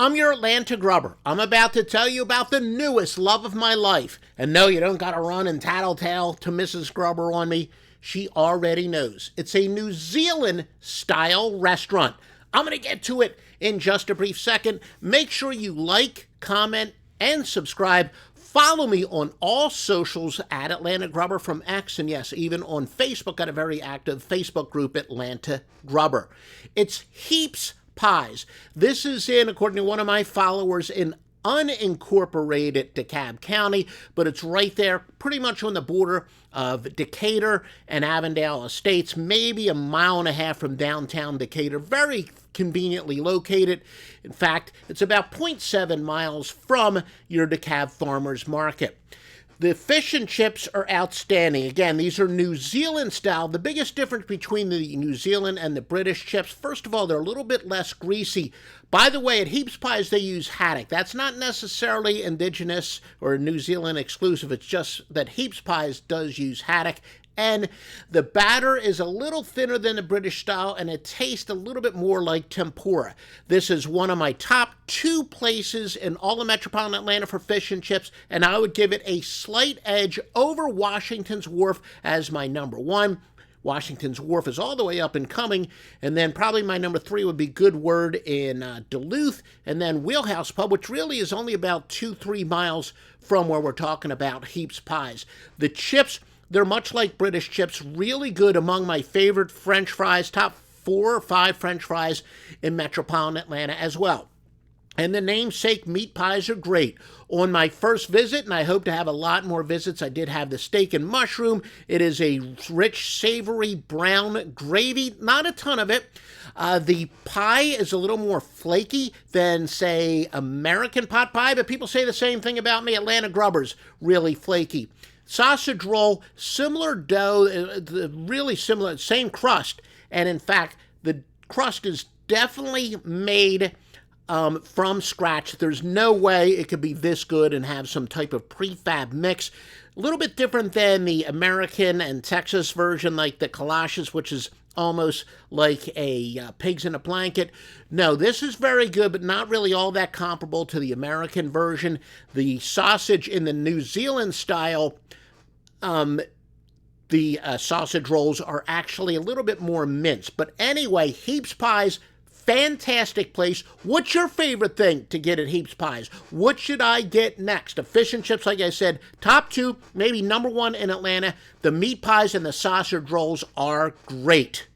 I'm your Atlanta Grubber. I'm about to tell you about the newest love of my life. And no, you don't gotta run and tattletale to Mrs. Grubber on me. She already knows. It's a New Zealand-style restaurant. I'm gonna get to it in just a brief second. Make sure you like, comment, and subscribe. Follow me on all socials at Atlanta Grubber from X, and yes, even on Facebook. Got a very active Facebook group, Atlanta Grubber. It's Heaps Pies. This is in, according to one of my followers, in Unincorporated DeKalb County, but it's right there, pretty much on the border of Decatur and Avondale estates, maybe a mile and a half from downtown Decatur. Very conveniently located. In fact, it's about 0.7 miles from your DeKalb Farmers Market. The fish and chips are outstanding. Again, these are New Zealand style. The biggest difference between the New Zealand and the British chips, first of all, they're a little bit less greasy. By the way, at Heaps Pies, they use haddock. That's not necessarily indigenous or New Zealand exclusive. It's just that Heaps Pies does use haddock. And the batter is a little thinner than the British style, and it tastes a little bit more like tempura. This is one of my top 2 places in all of metropolitan Atlanta for fish and chips, and I would give it a slight edge over Washington's Wharf as my number 1. Washington's Wharf is all the way up and coming, and then probably my number 3 would be Good Word in Duluth, and then Wheelhouse Pub, which really is only about 2-3 miles from where we're talking about Heaps Pies. The chips, they're much like British chips, really good. Among my favorite French fries, top 4 or 5 French fries in metropolitan Atlanta as well. And the namesake meat pies are great. On my first visit, and I hope to have a lot more visits, I did have the steak and mushroom. It is a rich, savory, brown gravy, not a ton of it. The pie is a little more flaky than, say, American pot pie, but people say the same thing about me. Atlanta Grubber's really flaky. Sausage roll, similar dough, really similar, same crust. And in fact, the crust is definitely made from scratch. There's no way it could be this good and have some type of prefab mix. A little bit different than the American and Texas version, like the kolaches, which is almost like a pigs in a blanket. No, this is very good, but not really all that comparable to the American version. The sausage in the New Zealand style, the sausage rolls are actually a little bit more minced. But anyway, Heaps Pies, fantastic place. What's your favorite thing to get at Heaps Pies? What should I get next? The fish and chips, like I said, top 2, maybe number 1 in Atlanta. The meat pies and the sausage rolls are great.